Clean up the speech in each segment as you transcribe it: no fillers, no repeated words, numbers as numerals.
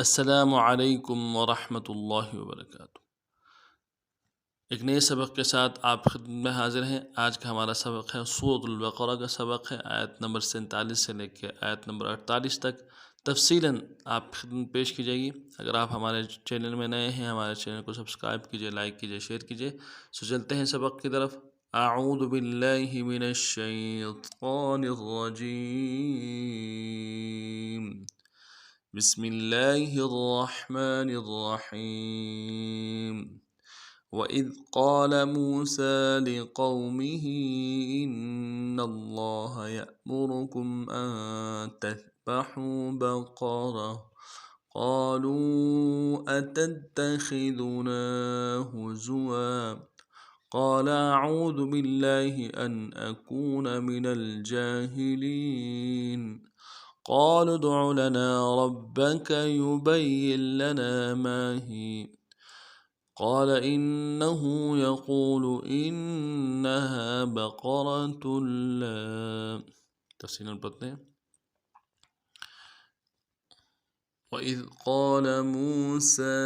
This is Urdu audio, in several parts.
السلام علیکم ورحمۃ اللہ وبرکاتہ۔ ایک نئے سبق کے ساتھ آپ خدمت میں حاضر ہیں۔ آج کا ہمارا سبق ہے سورۃ البقرہ کا سبق ہے، آیت نمبر 47 سے لے کے آیت نمبر 48 تک تفصیلاً آپ خدمت پیش کی جائے گی۔ اگر آپ ہمارے چینل میں نئے ہیں، ہمارے چینل کو سبسکرائب کیجئے، لائک کیجئے، شیئر کیجئے۔ چلتے ہیں سبق کی طرف۔ اعوذ باللہ من الشیطان الرجیم، بسم اللہ الرحمن الرحیم۔ وَإِذْ قَالَ مُوسَىٰ لِقَوْمِهِ إِنَّ اللَّهَ يَأْمُرُكُمْ أَن تَذْبَحُوا بَقَرَةً قَالُوا أَتَتَّخِذُنَا هُزُوًا قَالَ أَعُوذُ بِاللَّهِ أَنْ أَكُونَ مِنَ الْجَاهِلِينَ قَالُوا ادْعُ لَنَا رَبَّكَ يُبَيِّن لَّنَا مَا هِيَ قال إنه يقول إنها بقرة لا تفصيلا پڑھتے ہیں۔ وَإِذْ قَالَ مُوسَى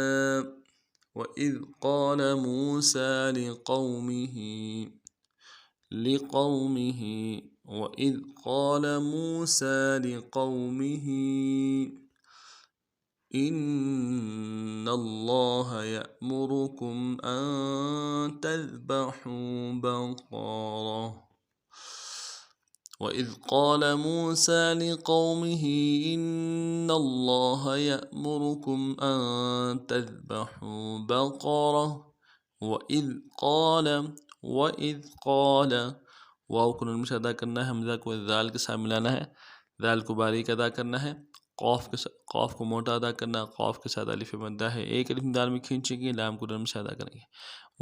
لِقَوْمِهِ إِنَّ اللَّهَ يَأْمُرُكُمْ أَن تَذْبَحُوا بَقَرَةً وَإِذْ قَالَ مُوسَى لِقَوْمِهِ إِنَّ اللَّهَ يَأْمُرُكُمْ أَن تَذْبَحُوا بَقَرَةً وَإِذْ قَالَ واو کو نون سے ادا کرنا ہے، حمزہ کو ذال کے ساتھ ملانا ہے، ذال کو باریک ادا کرنا ہے، قاف کو موٹا ادا کرنا ہے، قاف کے ساتھ الف مدہ ہے، ایک الف دال میں کھینچیں گے، لام کو نرم سے ادا کریں گے۔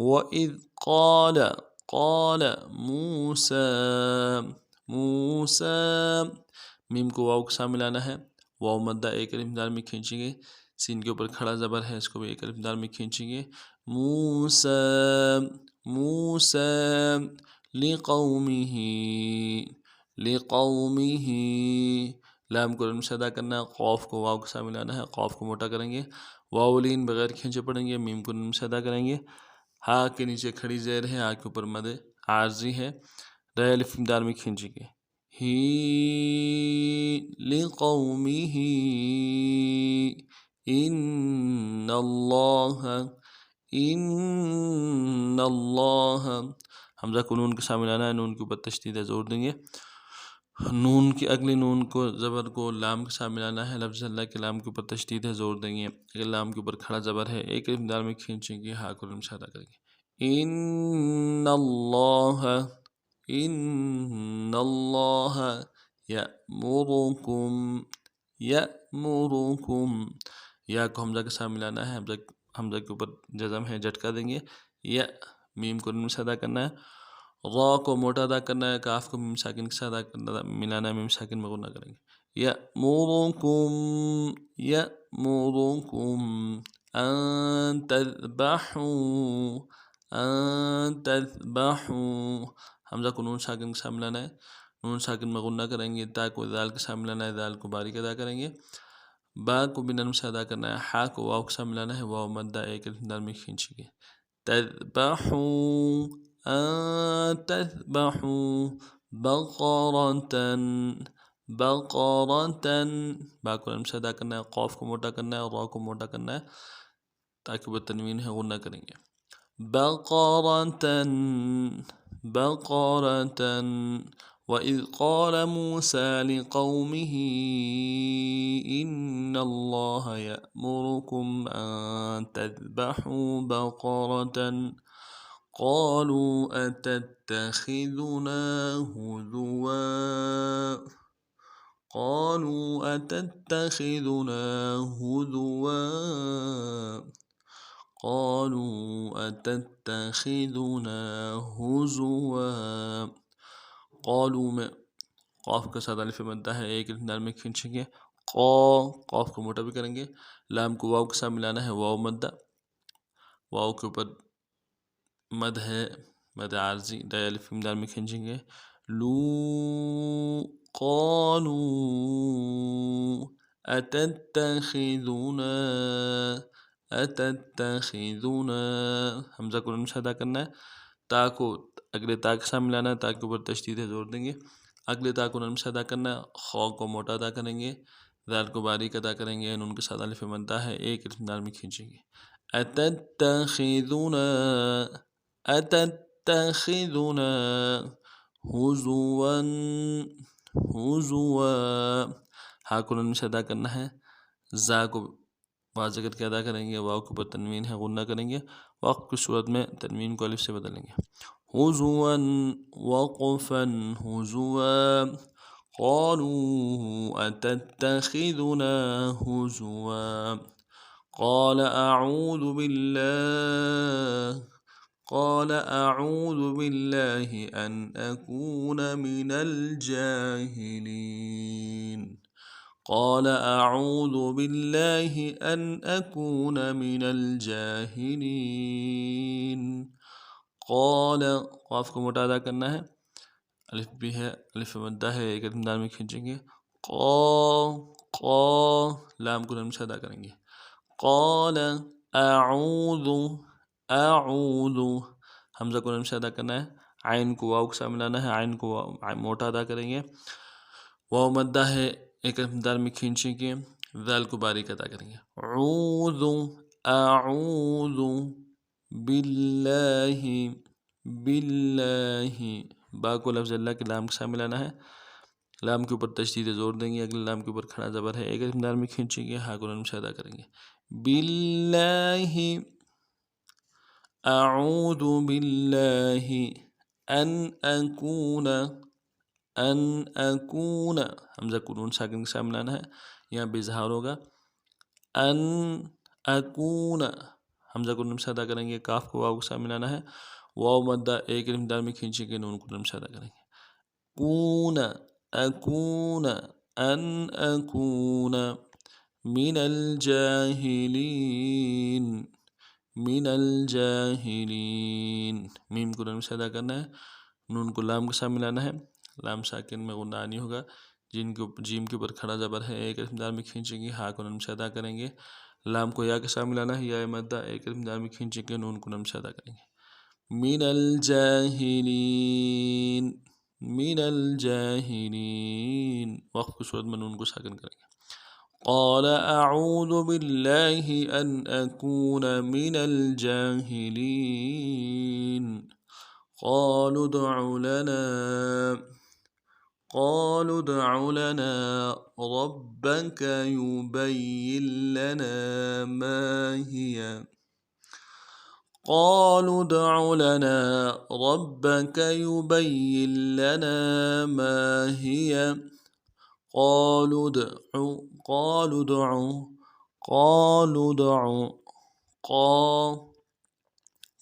وَإِذْ قَالَ مُوسَىٰ میم کو واو کے ساتھ ملانا ہے، واو مدہ ایک الف دال میں کھینچیں گے، سین کے اوپر کھڑا زبر ہے، اس کو بھی ایک الف دال میں کھینچیں گے۔ موسیٰ لقومہ لام کو نرم سے ادا کرنا ہے، قاف کو واو کے ساتھ ملانا ہے، قاف کو موٹا کریں گے، واو لین بغیر کھینچے پڑیں گے، میم کو نرم سے ادا کریں گے، ہا کے نیچے کھڑی زیر ہے، ہا کے اوپر مد عارضی ہے، رے الف دال میں کھینچیں گے، ہی لقومہ ان اللہ حمزہ کو نون کے ساتھ ملانا ہے، نون کے اوپر تشدید ہے، زور دیں گے، نون کی اگلی نون کو زبر کو لام کے ساتھ ملانا ہے، لفظ اللہ کے لام کے اوپر تشدید ہے، زور دیں گے، اگر لام کے اوپر کھڑا زبر ہے، ایک الف دال میں کھینچیں گے، ہا کو نون سے ادا کریں گے، ان اللہ یأمرکم یا کو حمزہ کے ساتھ ملانا ہے، حمزہ کے اوپر جزم ہے، جھٹکا دیں گے، یا میم کو نون سے ادا کرنا ہے، را کو موٹا ادا کرنا ہے، کاف کو میم ساکن کے ساتھ ملانا ہے، میم ساکن میں غنہ کریں گے، یأمرکم ان تذبحوا حمزہ کو نون ساکن کے ساتھ ملانا ہے، نون ساکن میں غنہ کریں گے، تا کو ذال کے ساتھ ملانا ہے، ذال کو باریک ادا کریں گے، با کو بھی نرم سے ادا کرنا ہے، ہا کو واو کے ساتھ ملانا ہے، واو مدہ ایک الف دال میں کھینچیں گے، تذبحوا بقرة با کو نرم سے ادا کرنا ہے، قاف کو موٹا کرنا ہے، اور را کو موٹا کرنا ہے تاکہ وہ تنوین ہے، غنہ کریں گے، بقرة وَإِذْ قَالَ مُوسَىٰ لِقَوْمِهِ إِنَّ اللَّهَ يَأْمُرُكُمْ أَن تَذْبَحُوا بَقَرَةً قَالُوا أَتَتَّخِذُنَا هُزُوًا قالوا میں قاف کے ساتھ الف مدہ ہے، ایک الف دال میں کھینچیں گے، قاف کو موٹا بھی کریں گے، لام کو واو کے ساتھ ملانا ہے، واو مدہ، واو کے اوپر مد ہے، مد عارضی، دال الف دال میں کھینچیں گے، قالوا اتتخذنا اتتخذنا حمزہ کو نون سے ادا کرنا ہے. تا کو اگلے تا کے ساتھ ملانا ہے. تا کے اوپر تشدید ہے، زور دیں گے. اگلے تا کو نون سے ادا کرنا ہے. خو کو موٹا ادا کریں گے. ذال کو باریک ادا کریں گے. نون کے ساتھ الف مدہ ہے، ایک دال میں کھینچیں گے. اتتخذنا اتتخذنا ہزوا ہزوا. ہا کو نون سے ادا کرنا ہے. زا کو واضح کر کے ادا کریں گے. واو کے اوپر تنوین ہے، غنہ کریں گے. وقف کی صورت میں تنوین کو الف سے بدلیں گے. ہزوا وقفا ہزوا. قالوا اتتخذنا ہزوا. قال أعوذ بالله أن أكون من الجاهلين. قال أعوذ بالله أن أكون من الجاهلين. قال قاف کو موٹا ادا کرنا ہے. الف بھی ہے، الف مدہ ہے، ایک دال میں کھینچیں گے. قا لام کو نرم سے ادا کریں گے. قال اعوذ حمزہ کو نرم سے ادا کرنا ہے. عین کو واو کے ساتھ ملانا ہے. عین کو موٹا ادا کریں گے. واو مدہ ہے، ایک دال میں کھینچیں گے. ذال کو باریک ادا کریں گے. اعوذ باللہ با کو لفظ اللہ کے لام کے ساتھ ملانا ہے. لام کے اوپر تشدید زور دیں گے. اگلے لام کے اوپر کھڑا زبر ہے، ایک دال میں کھینچیں گے. ہا کو نرم سے ادا کریں گے. باللہ اعوذ باللہ ان اکون حمزہ کو نون ساکن کے ساتھ ملانا ہے. یہاں بے اظہار ہوگا. ان اکون حمزہ کو نون سے ادا کریں گے. کاف کو واو کے ساتھ ملانا ہے. واو مدہ ایک دال میں کھینچیں گے. نون کو نون سے ادا کریں گے. اکون ان اکون من الجاہلین. میم کو نرم سے ادا کرنا ہے. نون کو لام کے ساتھ ملانا ہے. لام ساکن میں غنہ آنی ہوگا. جیم کے اوپر کھڑا زبر ہے، ایک دال میں کھینچیں گے. ہا کو نرم سے ادا کریں گے. لام کو یا کے ساتھ ملانا ہے. یا مدہ ایک دال میں کھینچیں گے. نون کو نرم سے ادا کریں گے. من الجاہلین وقف کی صورت میں نون کو ساکن کریں گے. قال اعوذ باللہ ان اکون من الجاہلین. قالوا ادع لنا ربك يبين لنا ما هي. قالوا ادع لنا ربك يبين لنا ما هي. قالوا ادعوا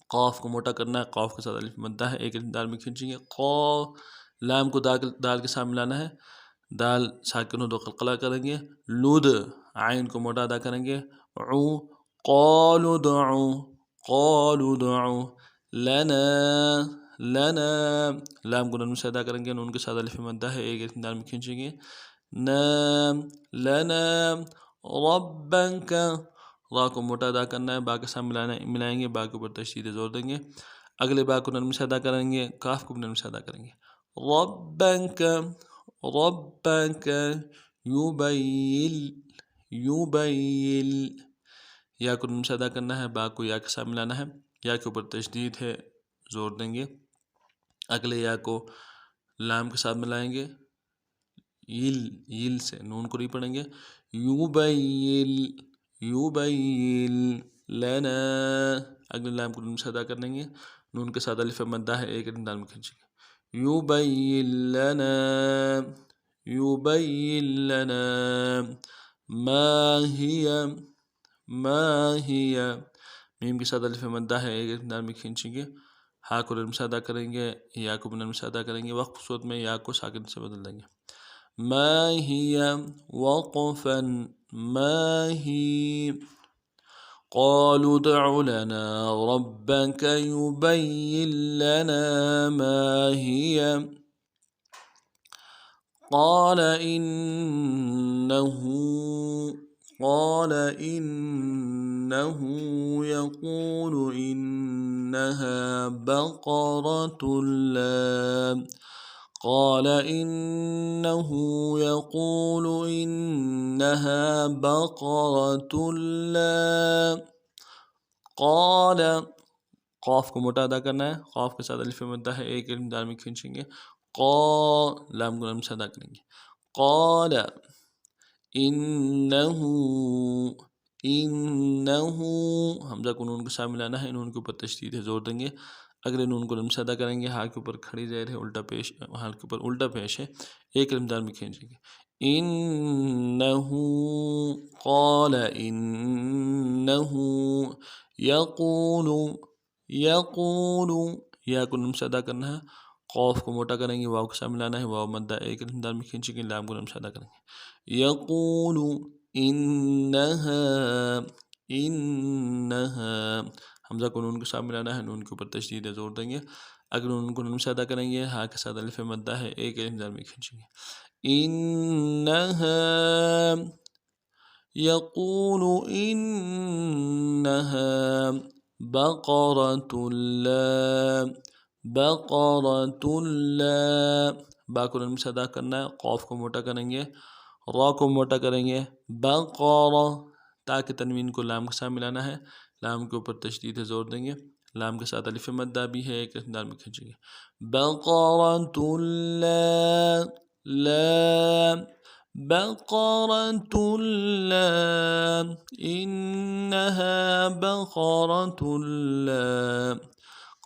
قاف کو موٹا کرنا ہے. قاف کے ساتھ الف مدہ ہے، ایک دال میں کھینچیں گے. لام کو دال کے ساتھ ملانا ہے. دال ساکن ہو دو قلقلہ کریں گے. لود عین کو موٹا ادا کریں گے. قالوا ادعوا لنا لام کو نون سے ادا کریں گے. نون کے ساتھ الف مدہ ہے، ایک دال میں کھینچیں گے. لنا ربک را کو موٹا ادا کرنا ہے. با کے ساتھ ملائیں گے. با کے اوپر تشدید زور دیں گے. اگلے با کو نرم سے ادا کریں گے. کاف کو نرم سے ادا کریں گے. ربک یبین یا کو نون سے ادا کرنا ہے. با کو یا کے ساتھ ملانا ہے. یا کے اوپر تشدید ہے، زور دیں گے. اگلے یا کو لام کے ساتھ ملائیں گے. یل سے نون کو نہیں پڑھیں گے. یبین لنا اگلے لام کو نون سے ادا کر لیں گے. نون کے ساتھ الف مدہ ہے، ایک دال میں کھینچیں گے. یبین لنا ما ہی میم کے ساتھ الف مدہ ہے، ایک دال میں کھینچیں گے. ہا کو نرم سے ادا کریں گے. یا کو نرم سے ادا کریں گے. وقف صورت میں یا کو ساکن سے بدل دیں گے. ما ہی وقفا ما ہی. قالوا ادع لنا ربك يبين لنا ما هي. قال إنه يقول إنها بقرة لا قال إنه يقول إنها بقرة لا قال قاف کو موٹا ادا کرنا ہے، قاف کے ساتھ الف مدہ ہے، ایک علم دار میں کھینچیں گے، لام کو لام سے ادا کریں گے، قال انہو حمزہ کو نون کے ساتھ ملانا ہے، نون کے اوپر تشدید ہے، زور دیں گے، اگلے نون کو لم سے ادا کریں گے، ہاں کے اوپر کھڑی زیر ہے، ہاں کے اوپر الٹا پیش ہے، ایک علم دار میں کھینچیں گے، انہو قال انہو یقول یا کو نون سے ادا کرنا ہے، قوف کو موٹا کریں گے، واو کے ساتھ ملانا ہے، واو مدہ ایک علم دار میں کھینچیں گے، لام کو لم سے ادا کریں گے، یقول انہا حمزہ کو نون کے ساتھ ملانا ہے، نون کے اوپر تشدید ہے، زور دیں گے، اگر نون کو نون سے ادا کریں گے، ہاں کے ساتھ الف مدہ ہے، ایک علم دار میں کھینچیں گے، انہا یقول انہا بقرۃ لا با کو لام سے ادا کرنا ہے، قوف کو موٹا کریں گے، را کو موٹا کریں گے، بقرہ تا کے تنوین کو لام کے ساتھ ملانا ہے، لام کے اوپر تشدید ہے، زور دیں گے، لام کے ساتھ الف مدہ بھی ہے، ایک اندار میں کھینچیں گے، بقرۃ لا بقرۃ لا انہا بقرۃ لا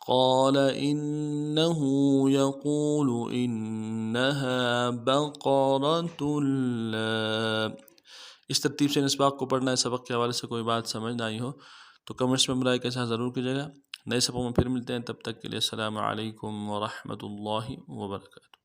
قال إنه يقول إنها بقرة لا۔ اس ترتیب سے اسباق کو پڑھنا ہے، سبق کے حوالے سے کوئی بات سمجھ نہ آئی ہو تو کمنٹس میں برائے کے ساتھ ضرور کیجیے گا، نئے سبقوں میں پھر ملتے ہیں، تب تک کے لیے السلام علیکم ورحمۃ اللہ وبرکاتہ۔